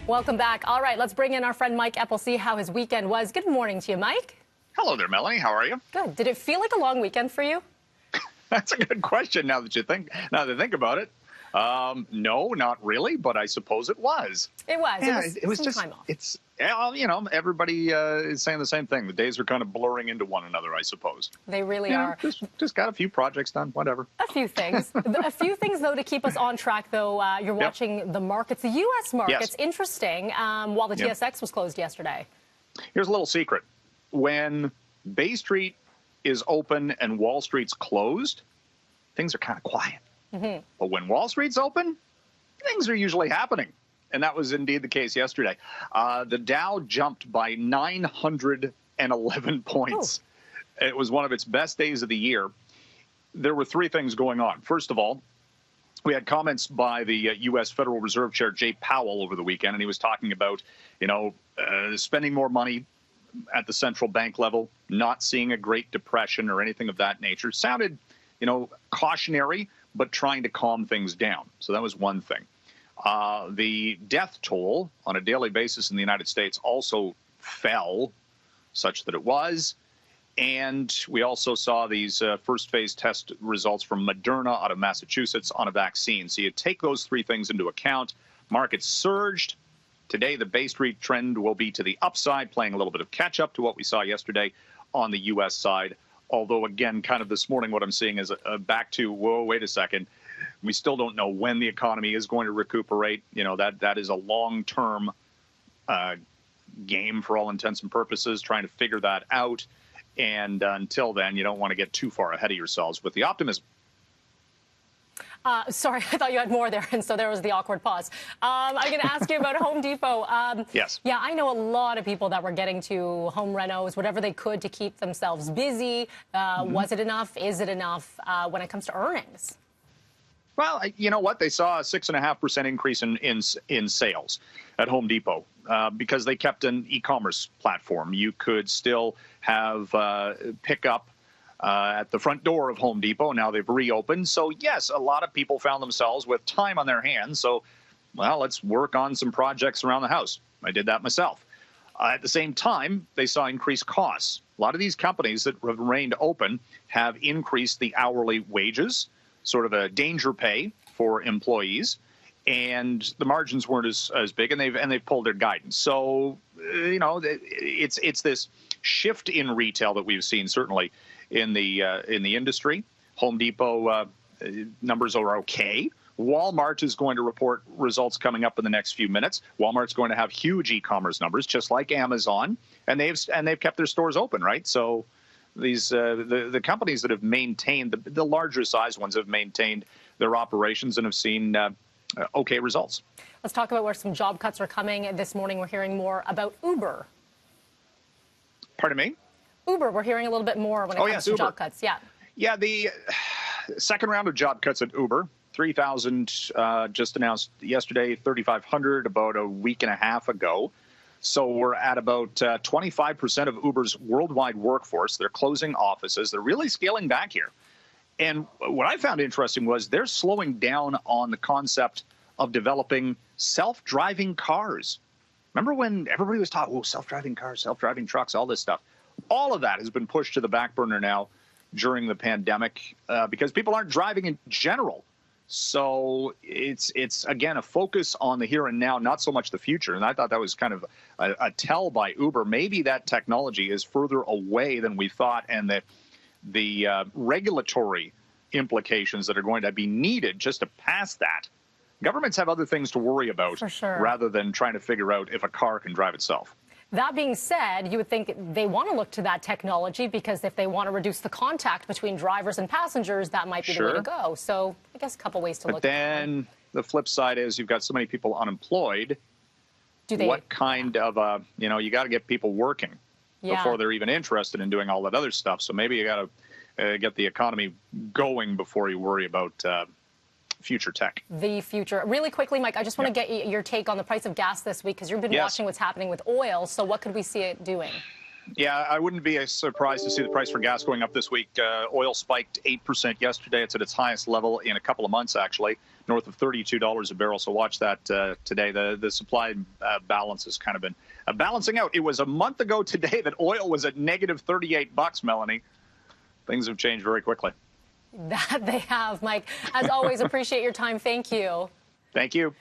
Welcome back. All right, let's bring in our friend Mike Eppel, see how his weekend was. Good morning to you, Mike. Hello there, Melanie. How are you? Good. Did it feel like a long weekend for you? That's a good question. Now that I think about it, no, not really, but I suppose it was. It was. Yeah, it was some just time off. It's everybody is saying the same thing. The days are kind of blurring into one another, I suppose. They really are. Just got a few projects done. Whatever. A few things. A few things, though, to keep us on track, though. You're watching the markets, the U.S. markets. Yes. Interesting. While the TSX was closed yesterday. Here's a little secret. When Bay Street is open and Wall Street's closed, things are kind of quiet. Mm-hmm. But when Wall Street's open, things are usually happening. And that was indeed the case yesterday. The Dow jumped by 911 points. Oh. It was one of its best days of the year. There were three things going on. First of all, we had comments by the U.S. Federal Reserve Chair Jay Powell over the weekend, and he was talking about, spending more money at the central bank level, not seeing a Great Depression or anything of that nature. Sounded, cautionary, but trying to calm things down. So that was one thing. The death toll on a daily basis in the United States also fell, such that it was. And we also saw these first phase test results from Moderna out of Massachusetts on a vaccine. So you take those three things into account. Markets surged. Today, the Bay Street trend will be to the upside, playing a little bit of catch up to what we saw yesterday on the U.S. side. Although, again, kind of this morning, what I'm seeing is back to, whoa, wait a second. We still don't know when the economy is going to recuperate. That is a long-term game for all intents and purposes, trying to figure that out. And until then, you don't want to get too far ahead of yourselves with the optimism. Sorry, I thought you had more there, and so there was the awkward pause. I'm going to ask you about Home Depot. Yes. Yeah, I know a lot of people that were getting to home renos, whatever they could to keep themselves busy. Was it enough? Is it enough when it comes to earnings? Well, you know what? They saw a 6.5% increase in sales at Home Depot because they kept an e-commerce platform. You could still have pickup at the front door of Home Depot. Now they've reopened. So, yes, a lot of people found themselves with time on their hands. So, well, let's work on some projects around the house. I did that myself. At the same time, they saw increased costs. A lot of these companies that have remained open have increased the hourly wages, sort of a danger pay for employees. And the margins weren't as big, and they've pulled their guidance. So, it's this shift in retail that we've seen, certainly in the industry. Home Depot numbers are okay. Walmart is going to report results coming up in the next few minutes. Walmart's going to have huge e-commerce numbers, just like Amazon, and they've kept their stores open, right? So these the companies that have maintained the larger size ones have maintained their operations and have seen okay results. Let's talk about where some job cuts are coming. This morning, we're hearing more about Uber. Pardon me? Uber, we're hearing a little bit more when it comes to job cuts. Yeah. Yeah, the second round of job cuts at Uber, 3,000 just announced yesterday, 3,500 about a week and a half ago. So we're at about 25% of Uber's worldwide workforce. They're closing offices. They're really scaling back here. And what I found interesting was they're slowing down on the concept of developing self-driving cars. Remember when everybody was talking, self-driving cars, self-driving trucks, all this stuff? All of that has been pushed to the back burner now during the pandemic because people aren't driving in general. So it's again, a focus on the here and now, not so much the future. And I thought that was kind of a tell by Uber. Maybe that technology is further away than we thought, and that the regulatory implications that are going to be needed just to pass that. Governments have other things to worry about rather than trying to figure out if a car can drive itself. That being said, you would think they want to look to that technology because if they want to reduce the contact between drivers and passengers, that might be the way to go. So I guess a couple ways to look at it. But then the flip side is you've got so many people unemployed. What kind of, you got to get people working before they're even interested in doing all that other stuff. So maybe you got to get the economy going before you worry about future tech. The future. Really quickly, Mike, I just want to get your take on the price of gas this week because you've been watching what's happening with oil. So what could we see it doing? Yeah, I wouldn't be surprised to see the price for gas going up this week. Oil spiked 8% yesterday. It's at its highest level in a couple of months, actually, north of $32 a barrel. So watch that today. The supply balance has kind of been balancing out. It was a month ago today that oil was at negative $38, Melanie. Things have changed very quickly. That they have, Mike. As always, appreciate your time. Thank you. Thank you.